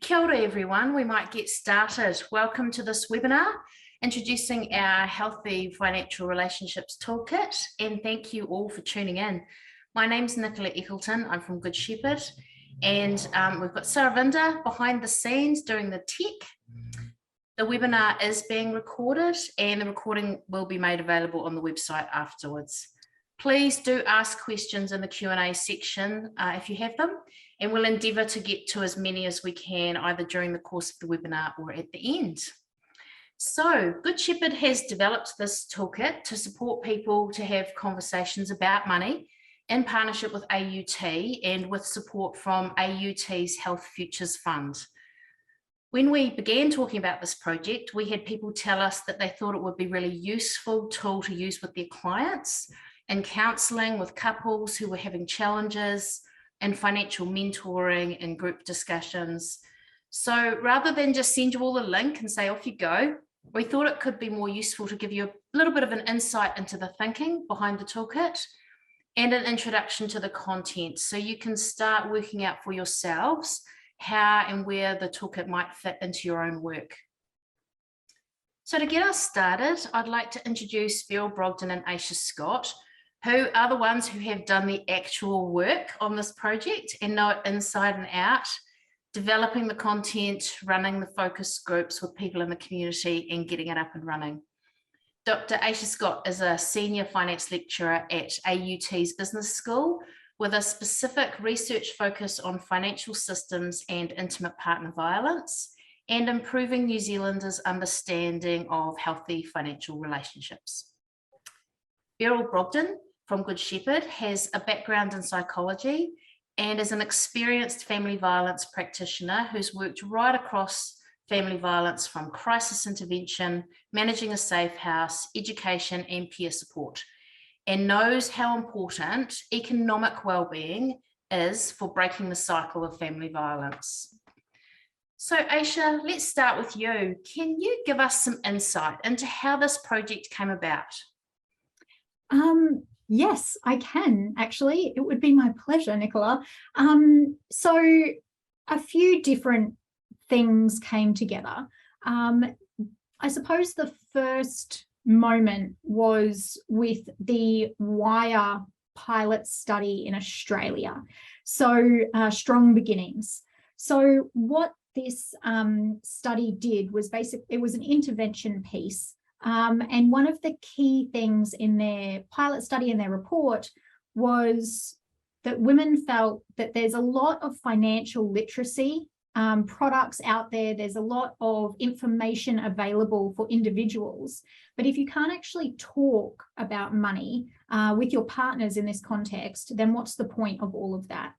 Kia ora everyone, we might get started. Welcome to this webinar, introducing our Healthy Financial Relationships Toolkit, and thank you all for tuning in. My name's Nicola Eccleton, I'm from Good Shepherd, and we've got Saravinda behind the scenes doing the tech. The webinar is being recorded and the recording will be made available on the website afterwards. Please do ask questions in the Q&A section if you have them, and we'll endeavour to get to as many as we can either during the course of the webinar or at the end. So Good Shepherd has developed this toolkit to support people to have conversations about money in partnership with AUT and with support from AUT's Health Futures Fund. When we began talking about this project, we had people tell us that they thought it would be a really useful tool to use with their clients and counselling with couples who were having challenges and financial mentoring and group discussions. So rather than just send you all the link and say off you go, we thought it could be more useful to give you a little bit of an insight into the thinking behind the toolkit and an introduction to the content, so you can start working out for yourselves how and where the toolkit might fit into your own work. So to get us started, I'd like to introduce Beryl Brogden and Ayesha Scott, who are the ones who have done the actual work on this project and know it inside and out, developing the content, running the focus groups with people in the community and getting it up and running. Dr. Ayesha Scott is a senior finance lecturer at AUT's Business School with a specific research focus on financial systems and intimate partner violence and improving New Zealanders' understanding of healthy financial relationships. Beryl Brogden from Good Shepherd has a background in psychology and is an experienced family violence practitioner who's worked right across family violence, from crisis intervention, managing a safe house, education and peer support, and knows how important economic well-being is for breaking the cycle of family violence. So Ayesha, let's start with you. Can you give us some insight into how this project came about? Yes, I can, actually. It would be my pleasure, Nicola. So a few different things came together. I suppose the first moment was with the WIRE pilot study in Australia. So Strong Beginnings. So what this study did was it was an intervention piece. And one of the key things in their pilot study and their report was that women felt that there's a lot of financial literacy products out there. There's a lot of information available for individuals. But if you can't actually talk about money with your partners in this context, then what's the point of all of that?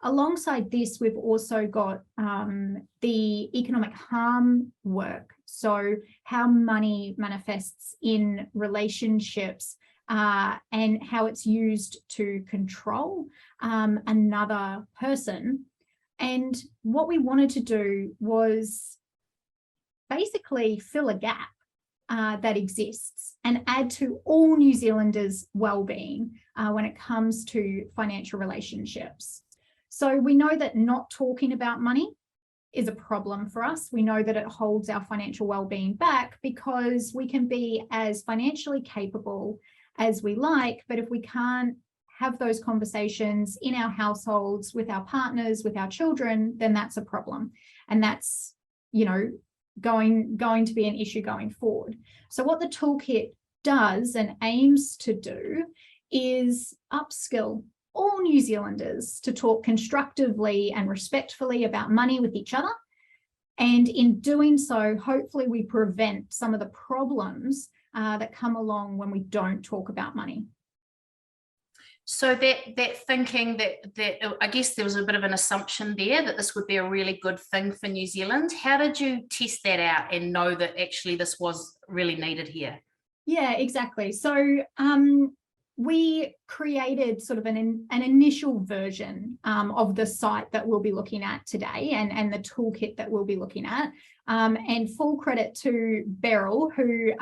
Alongside this, we've also got the economic harm work. So how money manifests in relationships and how it's used to control another person. And what we wanted to do was basically fill a gap that exists and add to all New Zealanders' well-being when it comes to financial relationships. So we know that not talking about money is a problem for us. We know that it holds our financial well-being back because we can be as financially capable as we like, but if we can't have those conversations in our households, with our partners, with our children, then that's a problem. And that's, you know, going to be an issue going forward. So what the toolkit does and aims to do is upskill all New Zealanders to talk constructively and respectfully about money with each other. And in doing so, hopefully we prevent some of the problems that come along when we don't talk about money. So that thinking that I guess there was a bit of an assumption there that this would be a really good thing for New Zealand. How did you test that out and know that actually this was really needed here? Yeah, exactly. So we created sort of an initial version of the site that we'll be looking at today and the toolkit that we'll be looking at. And full credit to Beryl, who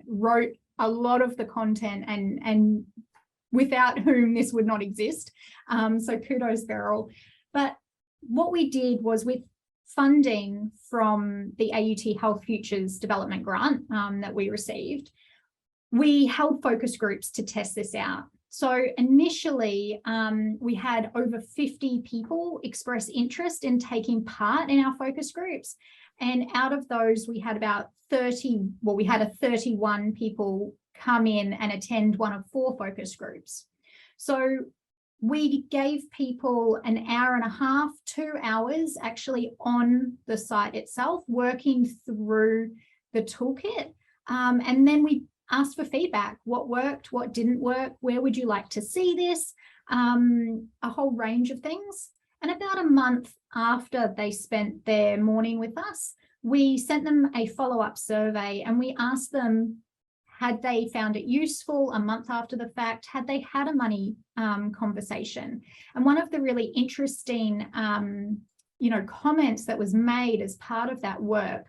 wrote a lot of the content and without whom this would not exist. So kudos, Beryl. But what we did was with funding from the AUT Health Futures Development Grant that we received, we held focus groups to test this out. So initially, we had over 50 people express interest in taking part in our focus groups. And out of those, we had about 31 people come in and attend one of 4 focus groups. So we gave people an hour and a half, 2 hours actually on the site itself, working through the toolkit. And then we asked for feedback. What worked, what didn't work, where would you like to see this? A whole range of things. And about a month after they spent their morning with us, we sent them a follow-up survey and we asked them, had they found it useful a month after the fact? Had they had a money conversation? And one of the really interesting, comments that was made as part of that work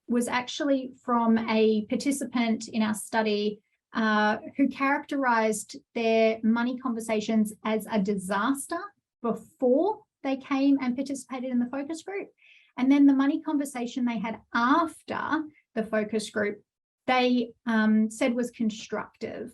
was actually from a participant in our study who characterized their money conversations as a disaster before they came and participated in the focus group. And then the money conversation they had after the focus group, they said was constructive.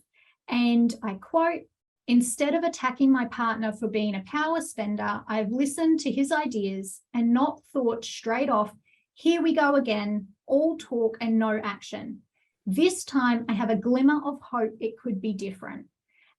And I quote, "Instead of attacking my partner for being a power spender, I've listened to his ideas and not thought straight off, here we go again, all talk and no action. This time I have a glimmer of hope it could be different."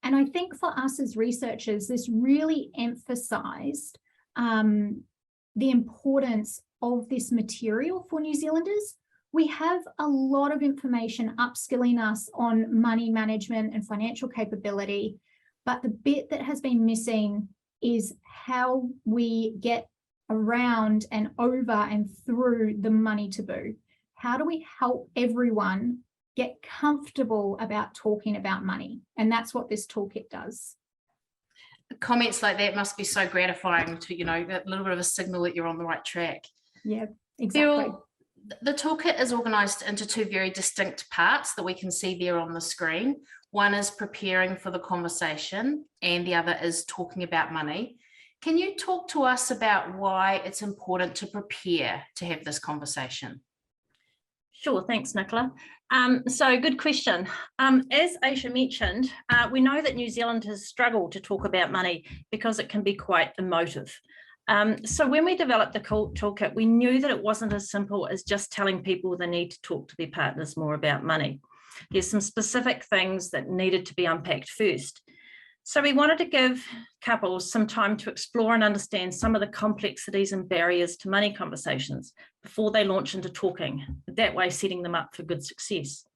And I think for us as researchers, this really emphasized the importance of this material for New Zealanders. We have a lot of information upskilling us on money management and financial capability, but the bit that has been missing is how we get around and over and through the money taboo. How do we help everyone get comfortable about talking about money? And that's what this toolkit does. Comments like that must be so gratifying to, a little bit of a signal that you're on the right track. Yeah, exactly. Beryl, the toolkit is organised into 2 very distinct parts that we can see there on the screen. One is preparing for the conversation and the other is talking about money. Can you talk to us about why it's important to prepare to have this conversation? Sure, thanks, Nicola. So good question. As Ayesha mentioned, we know that New Zealanders struggle to talk about money because it can be quite emotive. So when we developed the toolkit, we knew that it wasn't as simple as just telling people they need to talk to their partners more about money. There's some specific things that needed to be unpacked first. So we wanted to give couples some time to explore and understand some of the complexities and barriers to money conversations before they launch into talking, that way setting them up for good success.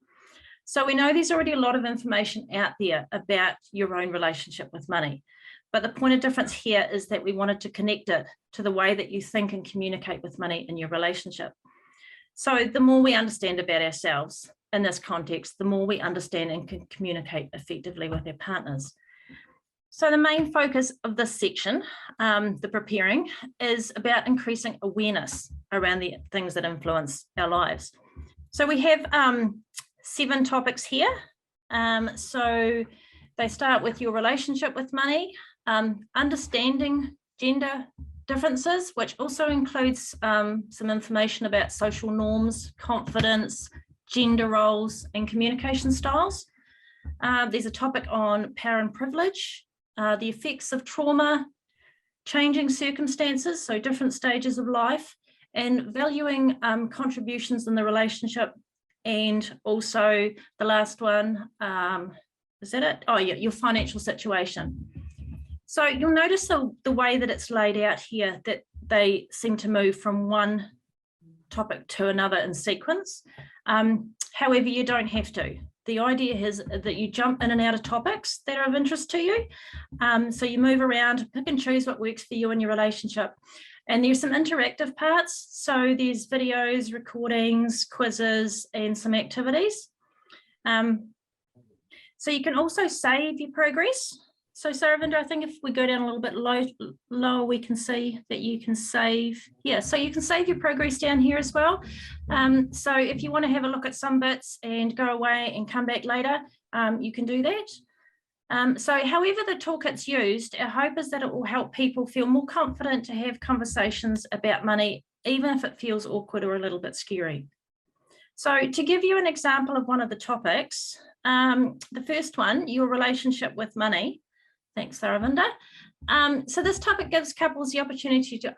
So we know there's already a lot of information out there about your own relationship with money, but the point of difference here is that we wanted to connect it to the way that you think and communicate with money in your relationship. So the more we understand about ourselves in this context, the more we understand and can communicate effectively with our partners. So the main focus of this section, the preparing, is about increasing awareness around the things that influence our lives. So we have 7 topics here. So they start with your relationship with money, understanding gender differences, which also includes some information about social norms, confidence, gender roles, and communication styles. There's a topic on power and privilege, the effects of trauma, changing circumstances, so different stages of life, and valuing contributions in the relationship. And also the last one, is that it? Oh yeah, your financial situation. So you'll notice the way that it's laid out here, that they seem to move from one topic to another in sequence. However, you don't have to. The idea is that you jump in and out of topics that are of interest to you. So you move around, pick and choose what works for you in your relationship. And there's some interactive parts. So there's videos, recordings, quizzes, and some activities. So you can also save your progress. So Saravinda, I think if we go down a little bit lower, we can see that you can save. Yeah, so you can save your progress down here as well. So if you want to have a look at some bits and go away and come back later, you can do that. So however the toolkit's used, our hope is that it will help people feel more confident to have conversations about money, even if it feels awkward or a little bit scary. So to give you an example of one of the topics, the first one, your relationship with money. Thanks, Saravinda. So this topic gives couples the opportunity to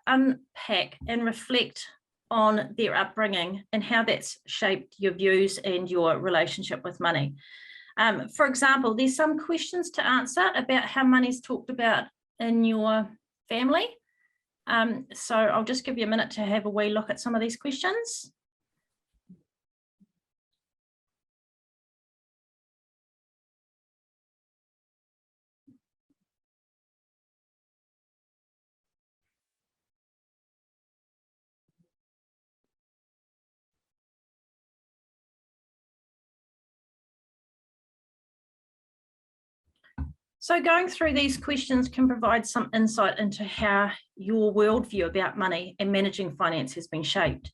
unpack and reflect on their upbringing and how that's shaped your views and your relationship with money. For example, there's some questions to answer about how money's talked about in your family. So I'll just give you a minute to have a wee look at some of these questions. So going through these questions can provide some insight into how your worldview about money and managing finance has been shaped,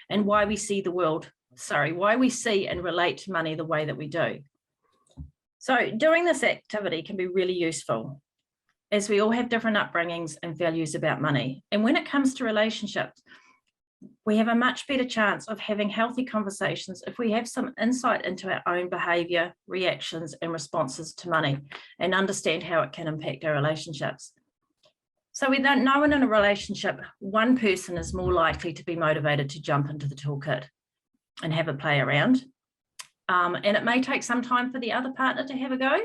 and why we see why we see and relate to money the way that we do. So doing this activity can be really useful, as we all have different upbringings and values about money. And when it comes to relationships, we have a much better chance of having healthy conversations if we have some insight into our own behaviour, reactions and responses to money, and understand how it can impact our relationships. So we don't know in a relationship, one person is more likely to be motivated to jump into the toolkit and have a play around. And it may take some time for the other partner to have a go,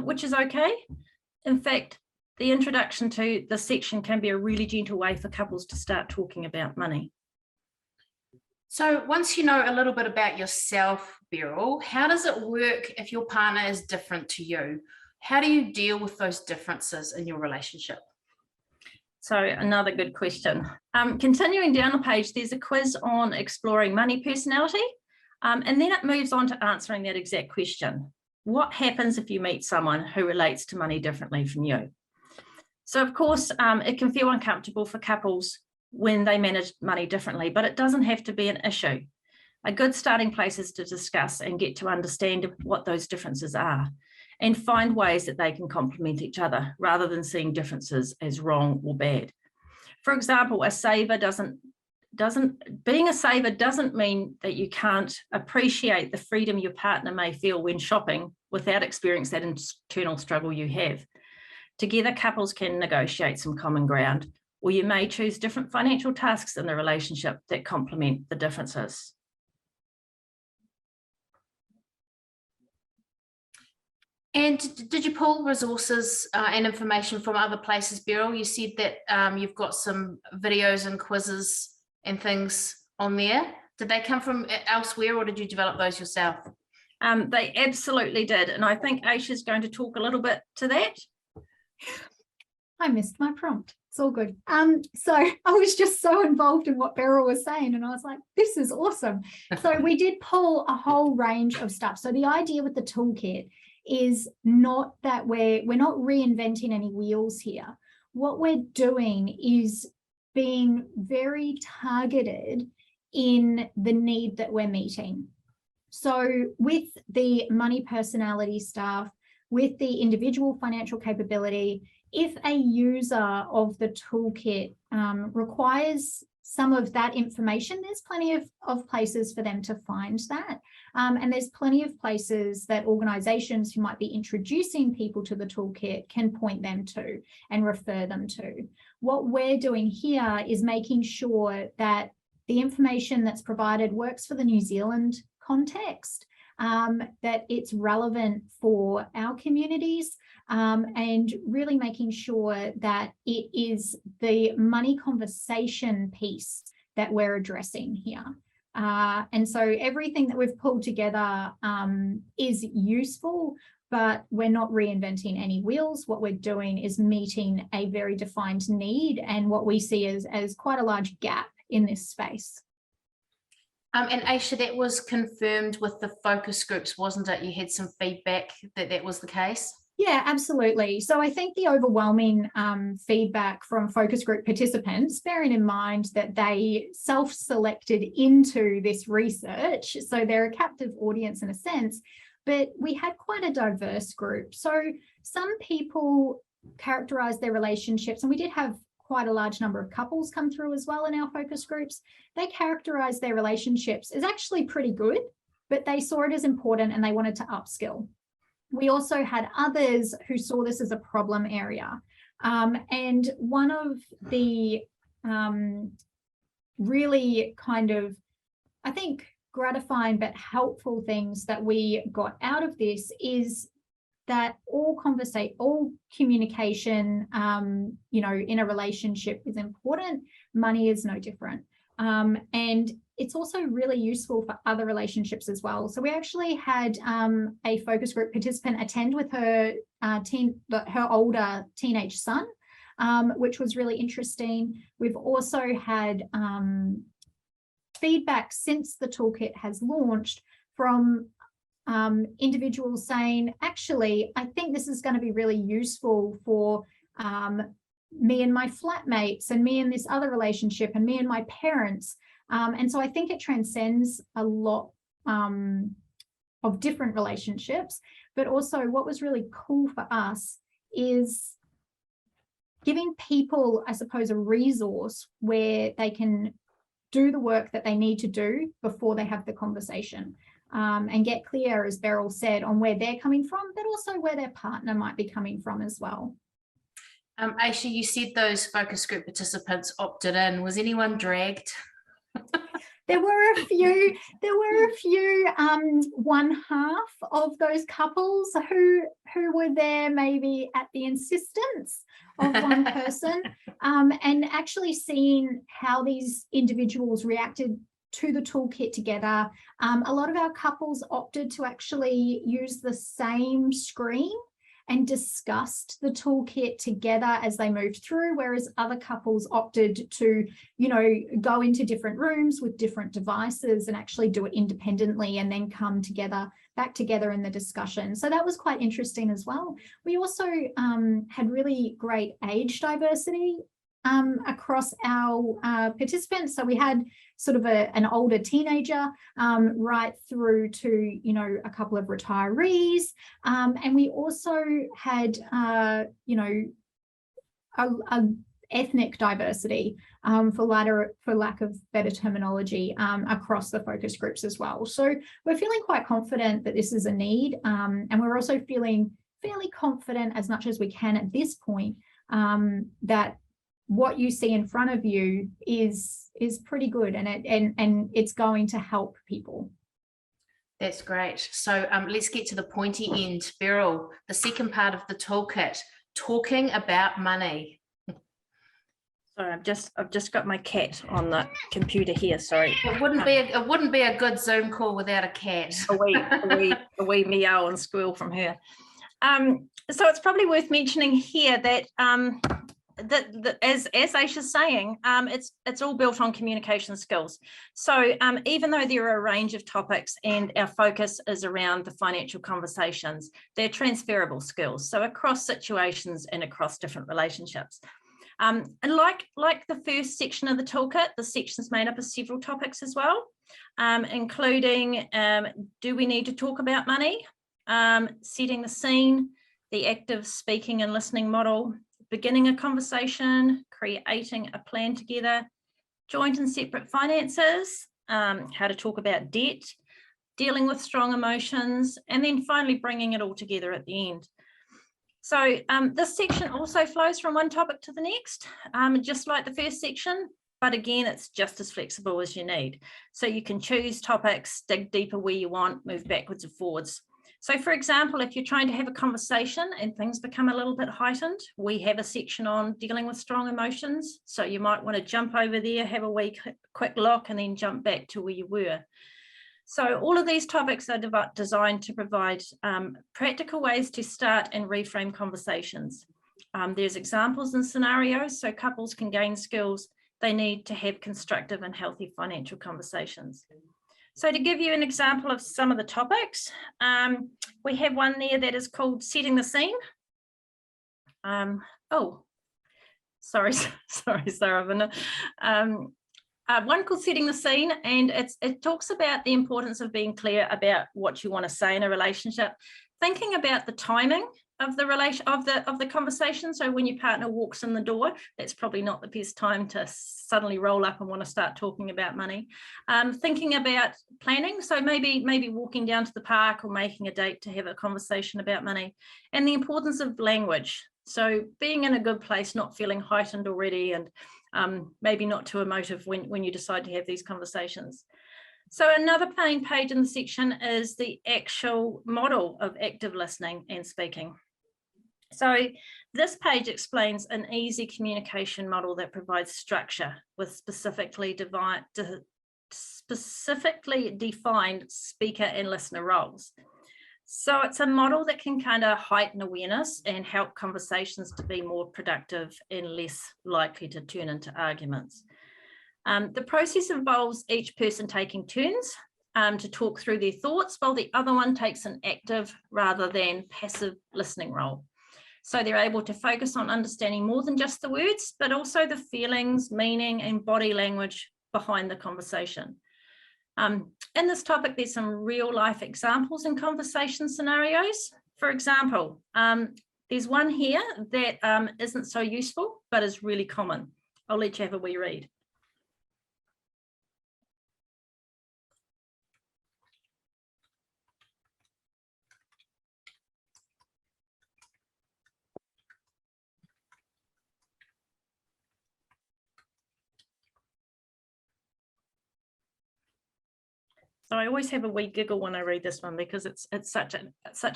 which is okay. In fact, the introduction to this section can be a really gentle way for couples to start talking about money. So once you know a little bit about yourself, Beryl, how does it work if your partner is different to you? How do you deal with those differences in your relationship? So another good question. Continuing down the page, there's a quiz on exploring money personality, and then it moves on to answering that exact question. What happens if you meet someone who relates to money differently from you? So of course, it can feel uncomfortable for couples when they manage money differently, but it doesn't have to be an issue. A good starting place is to discuss and get to understand what those differences are, and find ways that they can complement each other rather than seeing differences as wrong or bad. For example, being a saver doesn't mean that you can't appreciate the freedom your partner may feel when shopping without experiencing that internal struggle you have. Together, couples can negotiate some common ground, or you may choose different financial tasks in the relationship that complement the differences. And did you pull resources and information from other places, Beryl? You said that you've got some videos and quizzes and things on there. Did they come from elsewhere, or did you develop those yourself? They absolutely did. And I think Ayesha's going to talk a little bit to that. I missed my prompt. It's all good. So I was just so involved in what Beryl was saying, and I was like, this is awesome. So we did pull a whole range of stuff. So the idea with the toolkit is not that we're not reinventing any wheels here. What we're doing is being very targeted in the need that we're meeting. So with the money personality stuff, with the individual financial capability, if a user of the toolkit requires some of that information, there's plenty of places for them to find that. And there's plenty of places that organizations who might be introducing people to the toolkit can point them to and refer them to. What we're doing here is making sure that the information that's provided works for the New Zealand context, that it's relevant for our communities, and really making sure that it is the money conversation piece that we're addressing here. And so everything that we've pulled together is useful, but we're not reinventing any wheels. What we're doing is meeting a very defined need and what we see as quite a large gap in this space. And Ayesha, that was confirmed with the focus groups, wasn't it? You had some feedback that was the case? Yeah, absolutely. So I think the overwhelming feedback from focus group participants, bearing in mind that they self-selected into this research, so they're a captive audience in a sense, but we had quite a diverse group. So some people characterize their relationships, and we did have quite a large number of couples come through as well in our focus groups. They characterize their relationships as actually pretty good, but they saw it as important and they wanted to upskill. We also had others who saw this as a problem area. And one of the really kind of, I think, gratifying but helpful things that we got out of this is that all communication, in a relationship is important. Money is no different. And it's also really useful for other relationships as well. So we actually had a focus group participant attend with her older teenage son, which was really interesting. We've also had feedback since the toolkit has launched from individuals saying, actually, I think this is going to be really useful for me and my flatmates and me and this other relationship and me and my parents. And so I think it transcends a lot of different relationships. But also what was really cool for us is giving people, I suppose, a resource where they can do the work that they need to do before they have the conversation. And get clear, as Beryl said, on where they're coming from, but also where their partner might be coming from as well. Ayesha, you said those focus group participants opted in. Was anyone dragged? There were a few. One half of those couples who were there maybe at the insistence of one person, and actually seeing how these individuals reacted to the toolkit together. A lot of our couples opted to actually use the same screen and discussed the toolkit together as they moved through, whereas other couples opted to, go into different rooms with different devices and actually do it independently and then come back together in the discussion. So that was quite interesting as well. We also had really great age diversity across our participants. So we had sort of an older teenager right through to, a couple of retirees. And we also had, a ethnic diversity, for lack of better terminology, across the focus groups as well. So we're feeling quite confident that this is a need. And we're also feeling fairly confident, as much as we can at this point, that what you see in front of you is pretty good, and it's going to help people. That's great. So let's get to the pointy end. Beryl, the second part of the toolkit, talking about money. Sorry, I've just got my cat on the computer here. Sorry. It wouldn't be a good Zoom call without a cat. A wee meow and squeal from her. So it's probably worth mentioning here that that as Ayesha's saying, it's all built on communication skills. So even though there are a range of topics and our focus is around the financial conversations, they're transferable skills. So across situations and across different relationships. And like the first section of the toolkit, the section's made up of several topics as well, including do we need to talk about money, setting the scene, the active speaking and listening model, beginning a conversation, creating a plan together, joint and separate finances, how to talk about debt, dealing with strong emotions, and then finally bringing it all together at the end. So this section also flows from one topic to the next, just like the first section, but again, it's just as flexible as you need. So you can choose topics, dig deeper where you want, move backwards and forwards. So for example, if you're trying to have a conversation and things become a little bit heightened, we have a section on dealing with strong emotions. So you might want to jump over there, have a wee quick look, and then jump back to where you were. So all of these topics are designed to provide practical ways to start and reframe conversations. There's examples and scenarios so couples can gain skills they need to have constructive and healthy financial conversations. So to give you an example of some of the topics, we have one there that is called setting the scene. Sorry, Sarah. one called Setting the Scene, and it talks about the importance of being clear about what you want to say in a relationship, thinking about the timing of the conversation. So when your partner walks in the door, that's probably not the best time to suddenly roll up and want to start talking about money. Thinking about planning, so maybe walking down to the park or making a date to have a conversation about money, and the importance of language. So being in a good place, not feeling heightened already, and maybe not too emotive when you decide to have these conversations. So another main page in the section is the actual model of active listening and speaking. So this page explains an easy communication model that provides structure with specifically defined speaker and listener roles. So it's a model that can kind of heighten awareness and help conversations to be more productive and less likely to turn into arguments. The process involves each person taking turns to talk through their thoughts, while the other one takes an active rather than passive listening role. So they're able to focus on understanding more than just the words, but also the feelings, meaning, and body language behind the conversation. In this topic, there's some real life examples and conversation scenarios. For example, there's one here that isn't so useful, but is really common. I'll let you have a wee read. So I always have a wee giggle when I read this one, because it's such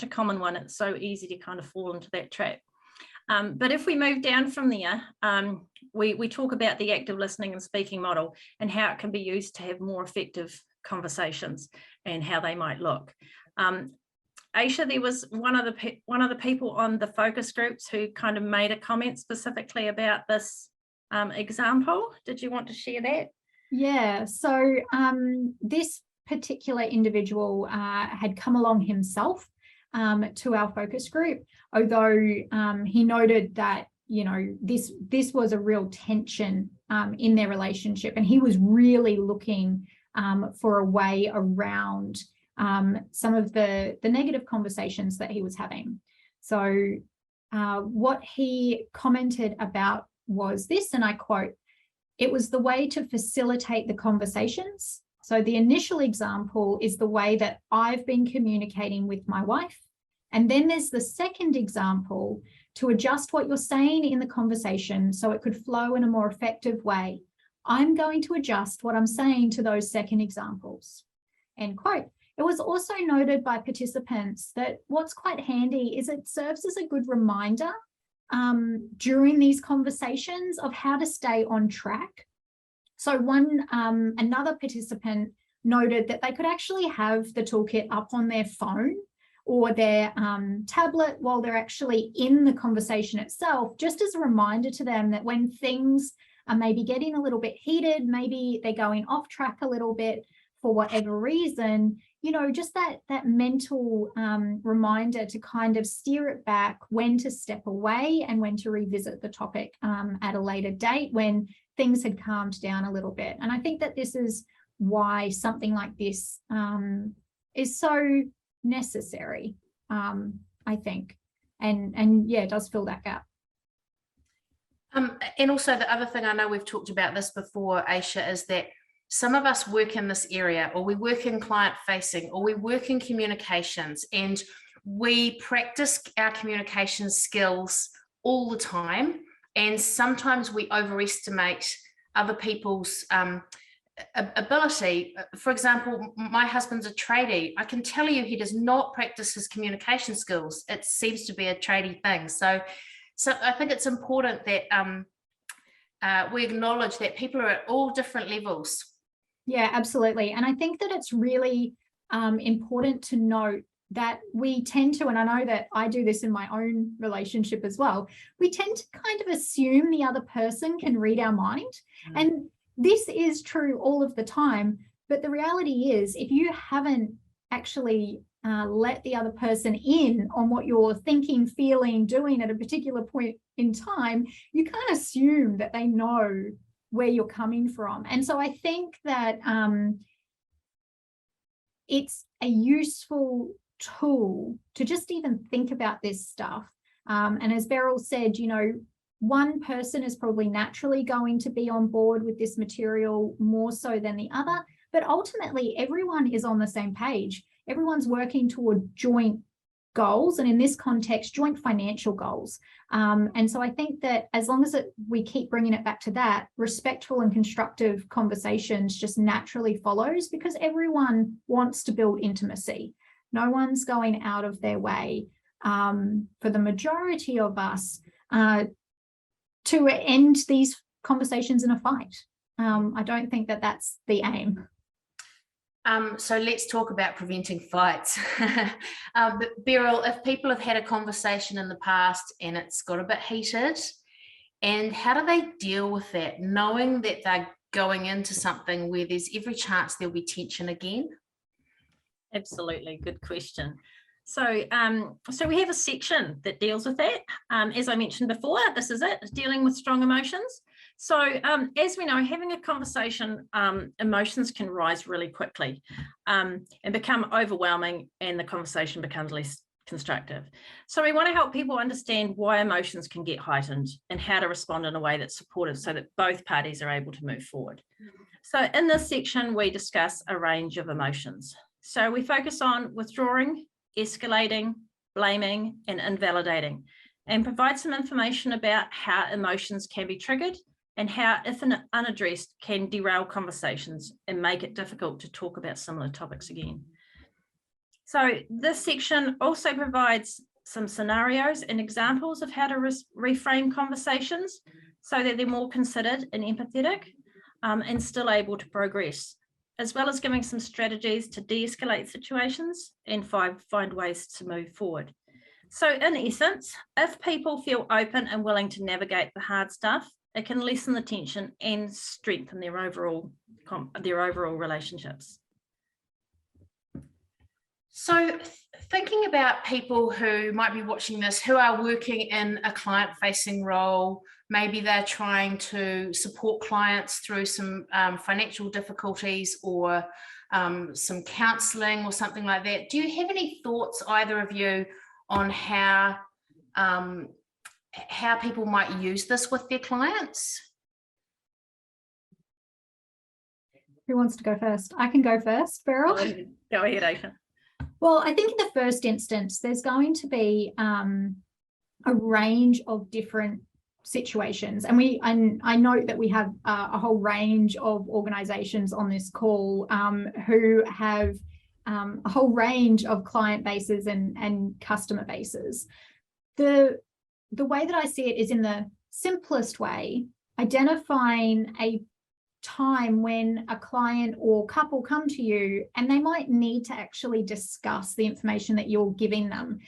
a common one. It's so easy to kind of fall into that trap. But if we move down from there, we talk about the active listening and speaking model and how it can be used to have more effective conversations and how they might look. Ayesha, there was one of the people on the focus groups who kind of made a comment specifically about this example. Did you want to share that? Yeah, so this particular individual had come along himself to our focus group, although he noted that, you know, this was a real tension in their relationship, and he was really looking for a way around some of the negative conversations that he was having. So what he commented about was this, and I quote, "It was the way to facilitate the conversations. So the initial example is the way that I've been communicating with my wife. And then there's the second example to adjust what you're saying in the conversation so it could flow in a more effective way. I'm going to adjust what I'm saying to those second examples." End quote. It was also noted by participants that what's quite handy is it serves as a good reminder during these conversations of how to stay on track. So another participant noted that they could actually have the toolkit up on their phone or their tablet while they're actually in the conversation itself, just as a reminder to them that when things are maybe getting a little bit heated, maybe they're going off track a little bit for whatever reason, you know, just that mental reminder to kind of steer it back, when to step away and when to revisit the topic at a later date when things had calmed down a little bit. And I think that this is why something like this is so necessary, I think. And yeah, it does fill that gap. And also the other thing, I know we've talked about this before, Ayesha, is that some of us work in this area, or we work in client facing, or we work in communications, and we practice our communication skills all the time. And sometimes we overestimate other people's ability. For example, my husband's a tradie. I can tell you he does not practice his communication skills. It seems to be a tradie thing. So I think it's important that we acknowledge that people are at all different levels. Yeah, absolutely. And I think that it's really important to note that we tend to, and I know that I do this in my own relationship as well, we tend to kind of assume the other person can read our mind. And this is true all of the time. But the reality is, if you haven't actually let the other person in on what you're thinking, feeling, doing at a particular point in time, you can't assume that they know where you're coming from. And so I think that it's a useful tool to just even think about this stuff. And as Beryl said, you know, one person is probably naturally going to be on board with this material more so than the other, but ultimately everyone is on the same page. Everyone's working toward joint goals, and in this context, joint financial goals. And so I think that as long as we keep bringing it back to that, respectful and constructive conversations just naturally follows, because everyone wants to build intimacy. No one's going out of their way, for the majority of us, to end these conversations in a fight. I don't think that that's the aim. So let's talk about preventing fights. Beryl, if people have had a conversation in the past and it's got a bit heated, and how do they deal with that, knowing that they're going into something where there's every chance there'll be tension again? Absolutely, good question. So, so we have a section that deals with that. As I mentioned before, this is it, dealing with strong emotions. So as we know, having a conversation, emotions can rise really quickly and become overwhelming, and the conversation becomes less constructive. So we want to help people understand why emotions can get heightened and how to respond in a way that's supportive so that both parties are able to move forward. So in this section, we discuss a range of emotions. So we focus on withdrawing, escalating, blaming, and invalidating, and provide some information about how emotions can be triggered and how, if unaddressed, can derail conversations and make it difficult to talk about similar topics again. So this section also provides some scenarios and examples of how to reframe conversations so that they're more considered and empathetic, and still able to progress, as well as giving some strategies to de-escalate situations and find ways to move forward. So in essence, if people feel open and willing to navigate the hard stuff, it can lessen the tension and strengthen their overall relationships. So thinking about people who might be watching this, who are working in a client-facing role, maybe they're trying to support clients through some financial difficulties or some counselling or something like that. Do you have any thoughts, either of you, on how people might use this with their clients? Who wants to go first? I can go first, Beryl. Go ahead, Ayesha. Well, I think in the first instance, there's going to be a range of different situations. And I note that we have a whole range of organizations on this call who have a whole range of client bases and customer bases. The way that I see it is, in the simplest way, identifying a time when a client or couple come to you and they might need to actually discuss the information that you're giving them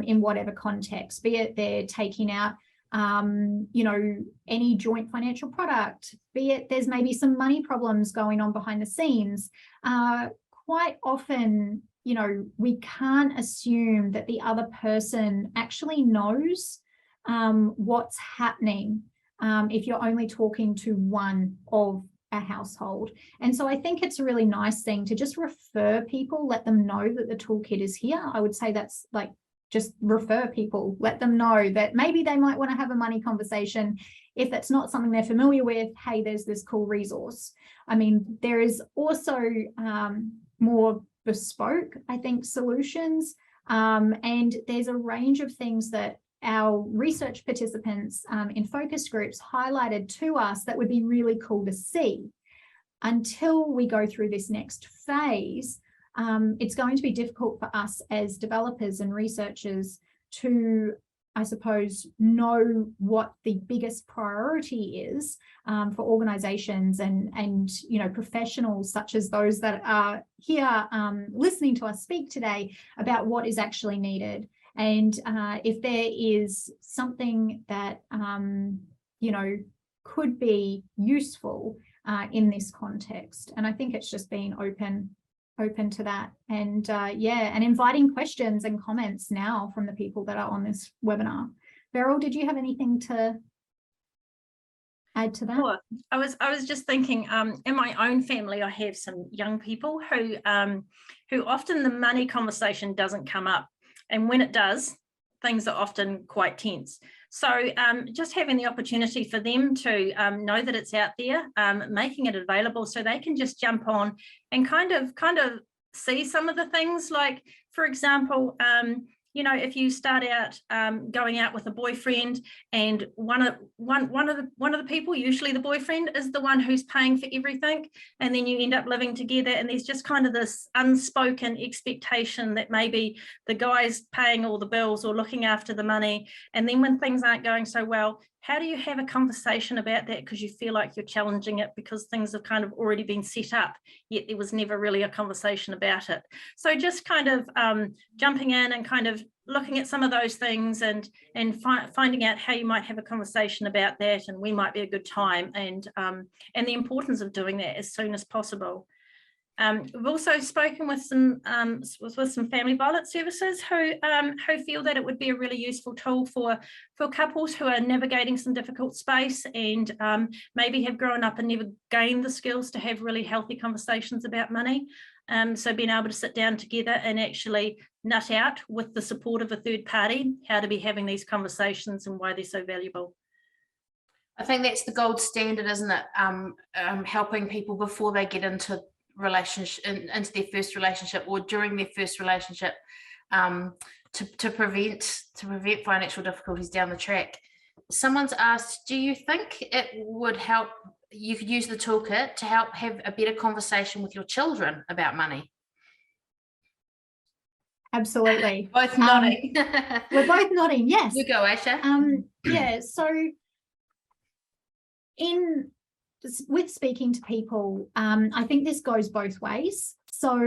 in whatever context, be it they're taking out any joint financial product, be it there's maybe some money problems going on behind the scenes. Quite often, we can't assume that the other person actually knows what's happening if you're only talking to one of a household. And so I think it's a really nice thing to just refer people, let them know that the toolkit is here. I would say that's like, just refer people, let them know that maybe they might want to have a money conversation. If it's not something they're familiar with, hey, there's this cool resource. I mean, there is also more bespoke, I think, solutions. And there's a range of things that our research participants in focus groups highlighted to us that would be really cool to see. Until we go through this next phase, it's going to be difficult for us as developers and researchers to, I suppose, know what the biggest priority is for organizations and professionals such as those that are here listening to us speak today about what is actually needed. And if there is something that, could be useful in this context. And I think it's just being open to that. And and inviting questions and comments now from the people that are on this webinar. Beryl, did you have anything to? add to that? Sure. I was just thinking, in my own family, I have some young people who often the money conversation doesn't come up, and when it does, things are often quite tense. So just having the opportunity for them to know that it's out there, making it available so they can just jump on and kind of see some of the things, like, for example, if you start out going out with a boyfriend, and one of the people, usually the boyfriend, is the one who's paying for everything, and then you end up living together, and there's just kind of this unspoken expectation that maybe the guy's paying all the bills or looking after the money, and then when things aren't going so well, how do you have a conversation about that, because you feel like you're challenging it because things have kind of already been set up, yet there was never really a conversation about it. So just kind of jumping in and kind of looking at some of those things and finding out how you might have a conversation about that, and when might be a good time, and the importance of doing that as soon as possible. We've also spoken with some family violence services who feel that it would be a really useful tool for couples who are navigating some difficult space, and maybe have grown up and never gained the skills to have really healthy conversations about money. So being able to sit down together and actually nut out, with the support of a third party, how to be having these conversations and why they're so valuable. I think that's the gold standard, isn't it? Helping people before they get into their first relationship, or during their first relationship, to prevent financial difficulties down the track. Someone's asked, do you think it would help, you could use the toolkit to help have a better conversation with your children about money? Absolutely. Both nodding. We're both nodding, yes. You go, Ayesha. Yeah, so with speaking to people, I think this goes both ways. So,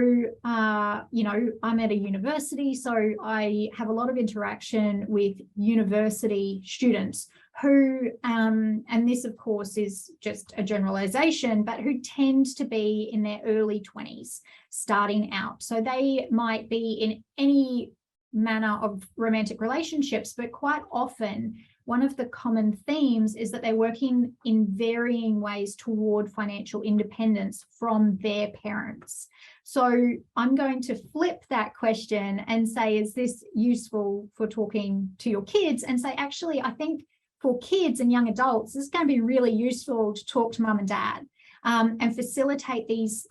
I'm at a university, so I have a lot of interaction with university students who, and this of course is just a generalization, but who tend to be in their early 20s starting out. So they might be in any manner of romantic relationships, but quite often one of the common themes is that they're working in varying ways toward financial independence from their parents. So I'm going to flip that question and say, is this useful for talking to your kids? And say, actually, I think for kids and young adults, this is going to be really useful to talk to mum and dad and facilitate these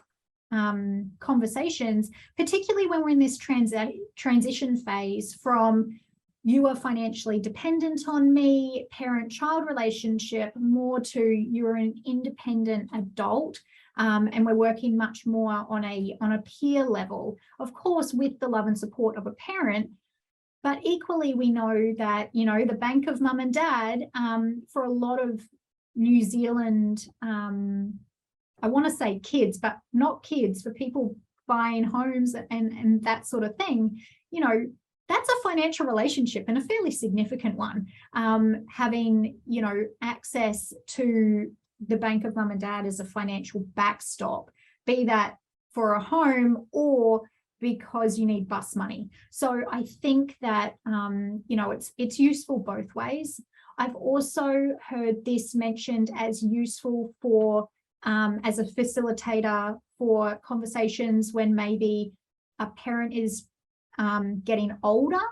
conversations, particularly when we're in this transition phase from you are financially dependent on me, parent-child relationship, more to you're an independent adult, and we're working much more on a peer level, of course, with the love and support of a parent. But equally, we know that, the bank of mum and dad, for a lot of New Zealand, I want to say kids, but not kids, for people buying homes and that sort of thing, that's a financial relationship, and a fairly significant one. Having, access to the bank of mum and dad as a financial backstop, be that for a home or because you need bus money. So I think that, it's useful both ways. I've also heard this mentioned as useful for, as a facilitator for conversations when maybe a parent is getting older,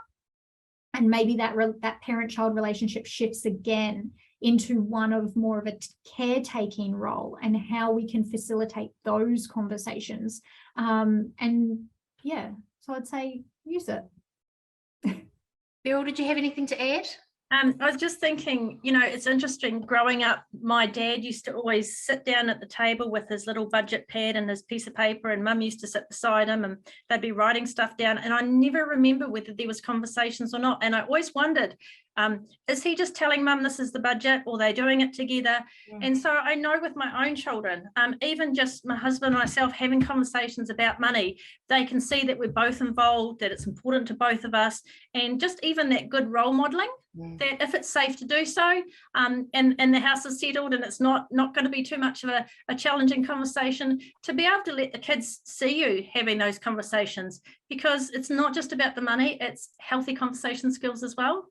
and maybe that parent-child relationship shifts again into one of more of a caretaking role, and how we can facilitate those conversations. And yeah, so I'd say use it. Beryl, did you have anything to add? I was just thinking, it's interesting. Growing up, my dad used to always sit down at the table with his little budget pad and his piece of paper, and mum used to sit beside him, and they'd be writing stuff down. And I never remember whether there was conversations or not. And I always wondered, is he just telling mum this is the budget, or are they doing it together? Yeah. And so I know with my own children, even just my husband and myself having conversations about money, they can see that we're both involved, that it's important to both of us, and just even that good role modeling. That if it's safe to do so, and the house is settled and it's not going to be too much of a challenging conversation, to be able to let the kids see you having those conversations, because it's not just about the money, it's healthy conversation skills as well.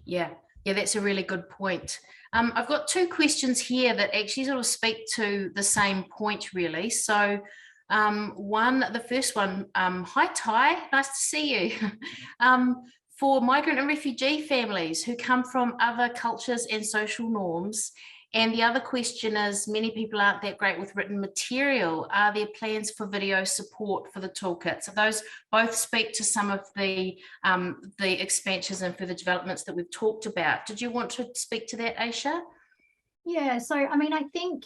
Yeah, that's a really good point. I've got two questions here that actually sort of speak to the same point, really. So the first one, hi Ty, nice to see you. For migrant and refugee families who come from other cultures and social norms. And the other question is, many people aren't that great with written material. Are there plans for video support for the toolkit? So those both speak to some of the expansions and further developments that we've talked about. Did you want to speak to that, Ayesha? Yeah, so I mean, I think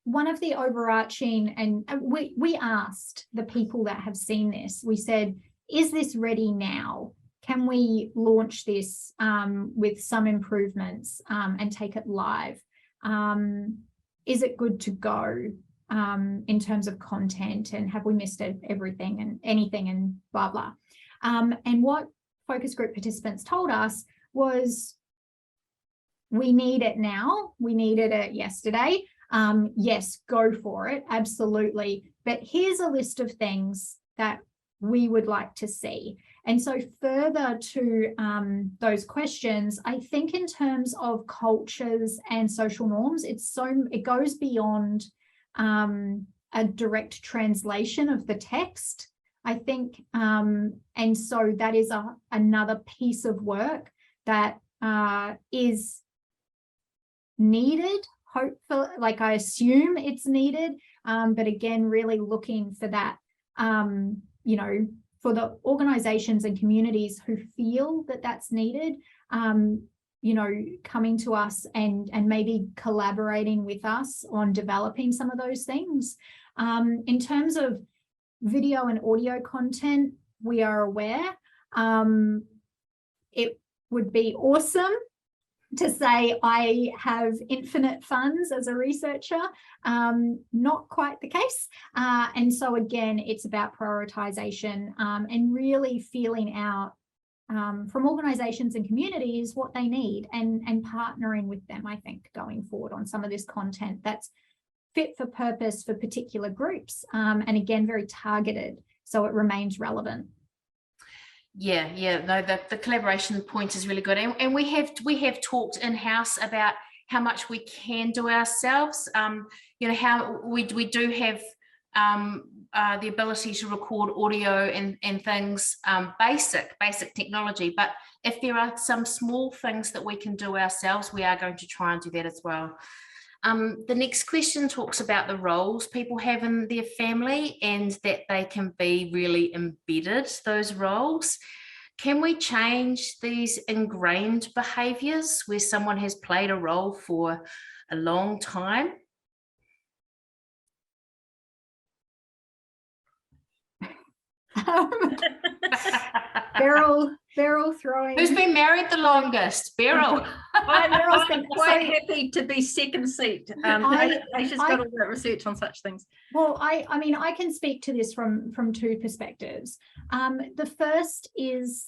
one of the overarching, and we asked the people that have seen this, we said, is this ready now? Can we launch this with some improvements and take it live? Is it good to go in terms of content, and have we missed everything and anything and blah, blah. And what focus group participants told us was, we need it now. We needed it yesterday. Yes, go for it. Absolutely. But here's a list of things that we would like to see. And so further to those questions, I think in terms of cultures and social norms, it goes beyond a direct translation of the text, I think. And so that is another piece of work that is needed. Hopefully, like, I assume it's needed, but again, really looking for that, for the organizations and communities who feel that that's needed, coming to us and maybe collaborating with us on developing some of those things. In terms of video and audio content, we are aware. It would be awesome to say I have infinite funds as a researcher. Not quite the case. And so again, it's about prioritization and really feeling out from organizations and communities what they need, and partnering with them, I think, going forward on some of this content that's fit for purpose for particular groups, and again, very targeted, so it remains relevant. Yeah, no, the collaboration point is really good, and we have talked in-house about how much we can do ourselves. How we do have the ability to record audio and things, basic technology, but if there are some small things that we can do ourselves, we are going to try and do that as well. The next question talks about the roles people have in their family and that they can be really embedded, those roles. Can we change these ingrained behaviours where someone has played a role for a long time? Beryl throwing. Who's been married the longest? Beryl. I'm quite happy to be second seat. Ayesha's got all that research on such things. Well, I mean, I can speak to this from two perspectives. The first is,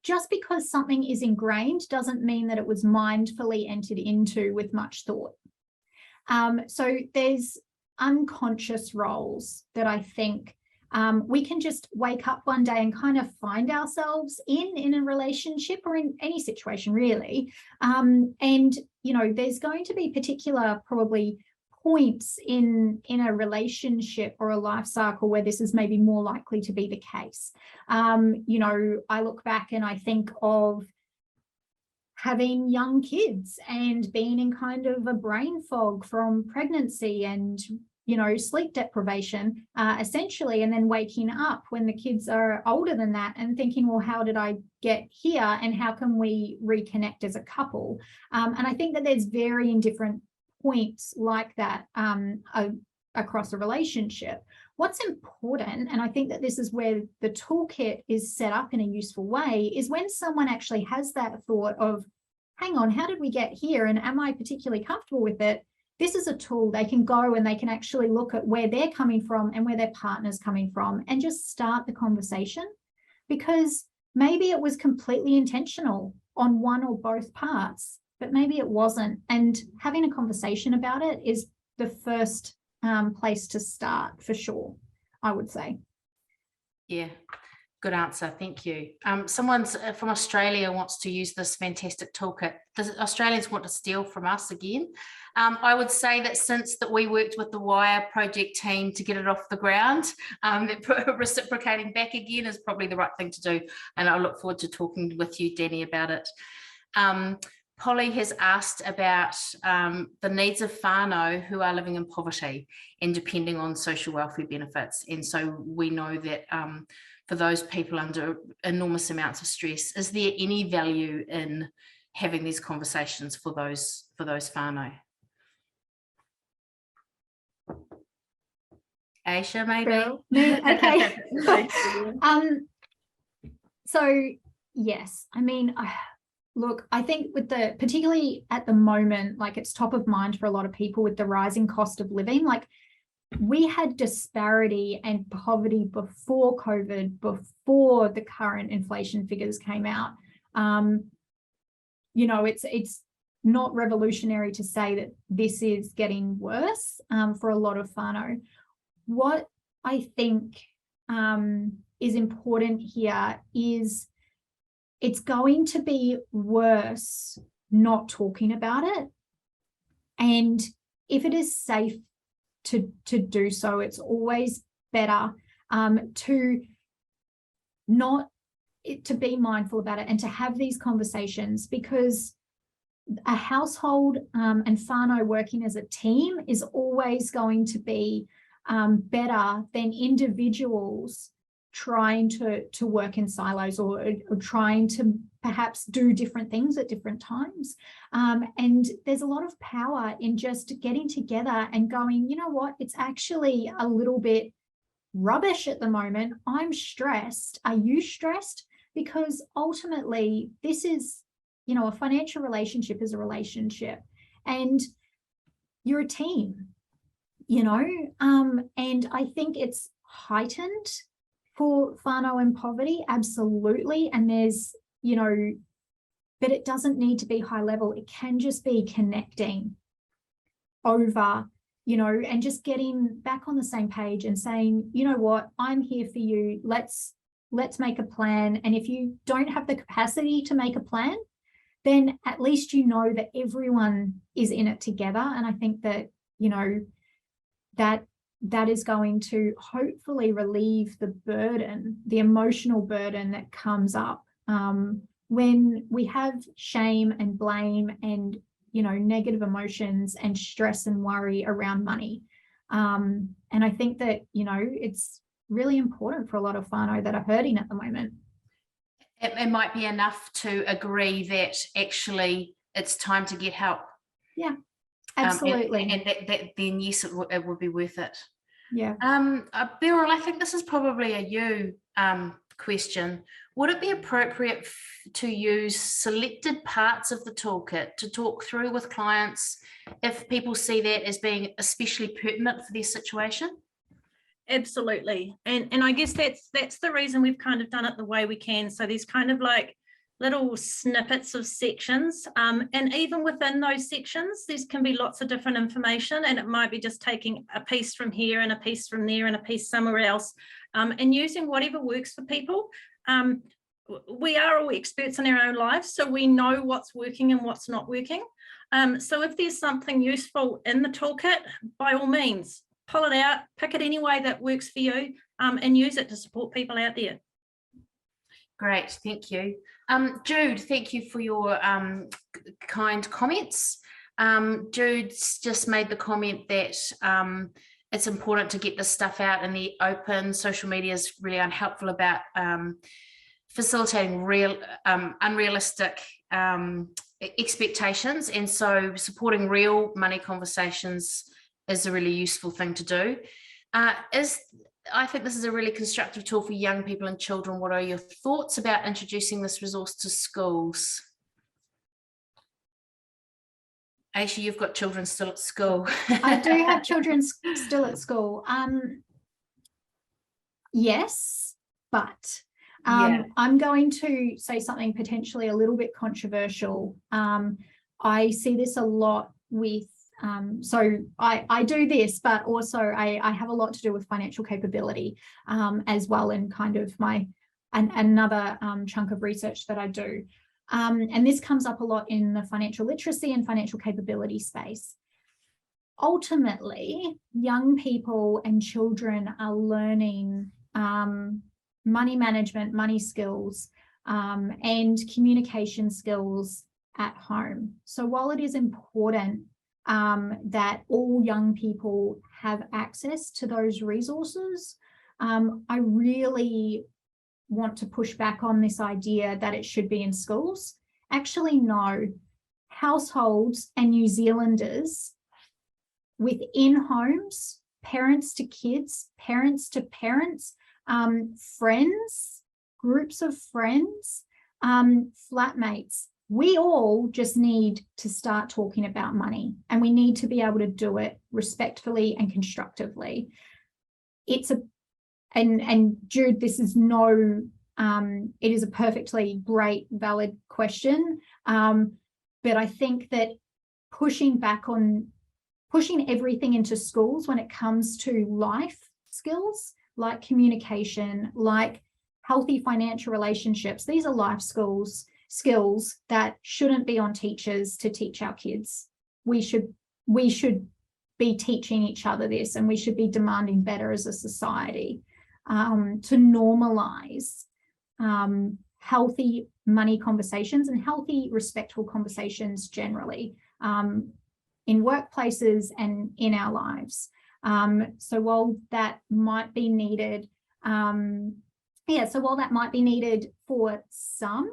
just because something is ingrained doesn't mean that it was mindfully entered into with much thought. So there's unconscious roles that I think we can just wake up one day and kind of find ourselves in a relationship or in any situation, really. And there's going to be particular probably points in a relationship or a life cycle where this is maybe more likely to be the case. I look back and I think of having young kids and being in kind of a brain fog from pregnancy and sleep deprivation, essentially, and then waking up when the kids are older than that and thinking, well, how did I get here and how can we reconnect as a couple? And I think that there's varying different points like that across a relationship. What's important, and I think that this is where the toolkit is set up in a useful way, is when someone actually has that thought of, hang on, how did we get here? And am I particularly comfortable with it? This is a tool they can go and they can actually look at where they're coming from and where their partner's coming from and just start the conversation, because maybe it was completely intentional on one or both parts, but maybe it wasn't. And having a conversation about it is the first place to start, for sure, I would say. Yeah, Good answer, thank you. Someone from Australia wants to use this fantastic toolkit. The Australians want to steal from us again. I would say that since that we worked with the Wire project team to get it off the ground, that reciprocating back again is probably the right thing to do. And I look forward to talking with you, Danny, about it. Polly has asked about the needs of whānau who are living in poverty and depending on social welfare benefits. And so we know that for those people under enormous amounts of stress, is there any value in having these conversations for those whānau? Ayesha, maybe? Okay. So yes, I mean, look, I think with particularly at the moment, like it's top of mind for a lot of people with the rising cost of living. Like we had disparity and poverty before COVID, before the current inflation figures came out. You know, it's not revolutionary to say that this is getting worse for a lot of whānau. What I think is important here is it's going to be worse not talking about it. And if it is safe to do so, it's always better to be mindful about it and to have these conversations, because a household and whānau working as a team is always going to be better than individuals trying to work in silos or trying to perhaps do different things at different times. And there's a lot of power in just getting together and going, you know what, it's actually a little bit rubbish at the moment. I'm stressed. Are you stressed? Because ultimately this is, you know, a financial relationship is a relationship and you're a team, you know, and I think it's heightened for whānau in poverty, absolutely. And there's, you know, but it doesn't need to be high level. It can just be connecting over, you know, and just getting back on the same page and saying, you know what, I'm here for you. Let's make a plan. And if you don't have the capacity to make a plan, then at least you know that everyone is in it together. And I think that, you know, that is going to hopefully relieve the burden, the emotional burden that comes up when we have shame and blame and, you know, negative emotions and stress and worry around money. And I think that, you know, it's really important for a lot of whānau that are hurting at the moment. It might be enough to agree that actually it's time to get help. Yeah, absolutely. And that then yes, it would be worth it. Yeah. Beryl, I think this is probably a you question. Would it be appropriate to use selected parts of the toolkit to talk through with clients if people see that as being especially pertinent for their situation? Absolutely. And I guess that's the reason we've kind of done it the way we can. So there's kind of like little snippets of sections. And even within those sections, there can be lots of different information, and it might be just taking a piece from here and a piece from there and a piece somewhere else, and using whatever works for people. We are all experts in our own lives, so we know what's working and what's not working. So if there's something useful in the toolkit, by all means, pull it out, pick it any way that works for you, and use it to support people out there. Great, thank you. Jude, thank you for your kind comments. Jude's just made the comment that it's important to get this stuff out in the open. Social media is really unhelpful about facilitating unrealistic expectations, and so supporting real money conversations is a really useful thing to do. I think this is a really constructive tool for young people and children. What are your thoughts about introducing this resource to schools? Ayesha, you've got children still at school. I do have children still at school. Yes, but I'm going to say something potentially a little bit controversial. I see this a lot with so I do this, but also I have a lot to do with financial capability as well, and kind of my another chunk of research that I do. And this comes up a lot in the financial literacy and financial capability space. Ultimately, young people and children are learning money management, money skills, and communication skills at home. So while it is important that all young people have access to those resources, I really want to push back on this idea that it should be in schools. Actually, no. Households and New Zealanders within homes, parents to kids, parents to parents, friends, groups of friends, flatmates, we all just need to start talking about money, and we need to be able to do it respectfully and constructively. And Jude, this is it is a perfectly great, valid question. But I think that pushing everything into schools when it comes to life skills, like communication, like healthy financial relationships, these are life skills that shouldn't be on teachers to teach our kids. We should be teaching each other this, and we should be demanding better as a society to normalize healthy money conversations and healthy, respectful conversations generally in workplaces and in our lives. So while that might be needed, for some,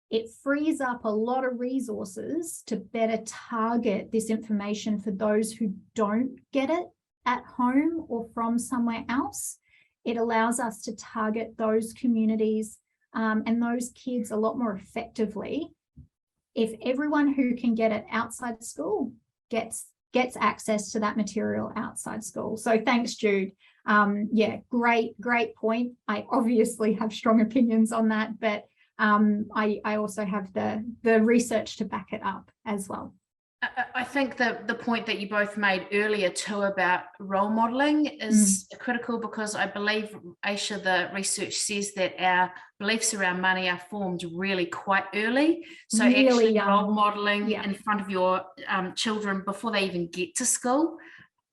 it frees up a lot of resources to better target this information for those who don't get it at home or from somewhere else. It allows us to target those communities and those kids a lot more effectively if everyone who can get it outside school gets access to that material outside school. So thanks, Jude. Yeah, great point. I obviously have strong opinions on that, but I also have the research to back it up as well. I think the point that you both made earlier too about role modeling is critical, because I believe, Ayesha, the research says that our beliefs around money are formed really quite early. So really actually young. Role modeling in front of your children before they even get to school,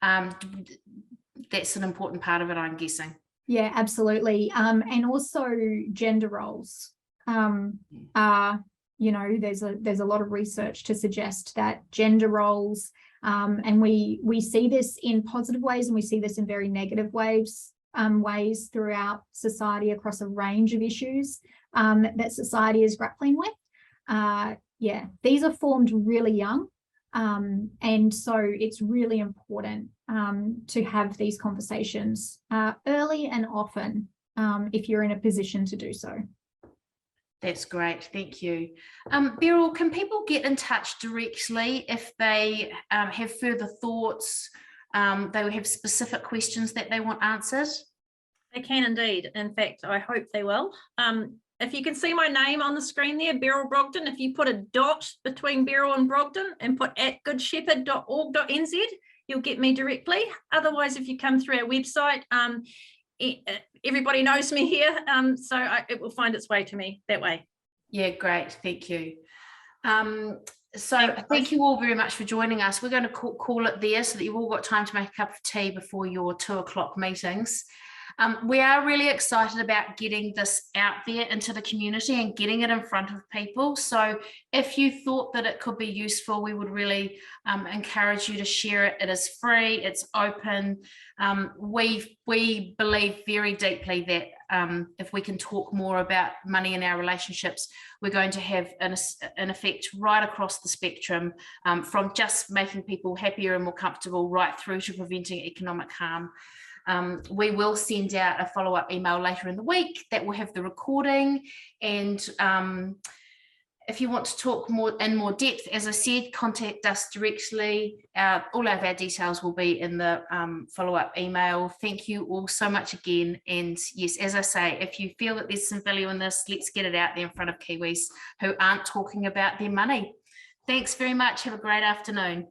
that's an important part of it, I'm guessing. Yeah, absolutely. And also gender roles are, there's a lot of research to suggest that gender roles, and we see this in positive ways and we see this in very negative ways throughout society across a range of issues that society is grappling with. These are formed really young, and so it's really important to have these conversations early and often if you're in a position to do so. That's great, thank you. Beryl, can people get in touch directly if they have further thoughts, they have specific questions that they want answered? They can indeed. In fact, I hope they will. If you can see my name on the screen there, Beryl Brogden, if you put a dot between Beryl and Brogden and put @goodshepherd.org.nz, you'll get me directly. Otherwise, if you come through our website, everybody knows me here, so it will find its way to me that way. Yeah, great, thank you. So thank you all very much for joining us. We're going to call it there so that you've all got time to make a cup of tea before your 2 o'clock meetings. We are really excited about getting this out there into the community and getting it in front of people. So if you thought that it could be useful, we would really encourage you to share it. It is free, it's open. We believe very deeply that if we can talk more about money in our relationships, we're going to have an effect right across the spectrum, from just making people happier and more comfortable right through to preventing economic harm. We will send out a follow-up email later in the week that will have the recording, and if you want to talk in more depth, as I said, contact us directly. All of our details will be in the follow-up email. Thank you all so much again, and yes, as I say, if you feel that there's some value in this, let's get it out there in front of Kiwis who aren't talking about their money. Thanks very much. Have a great afternoon.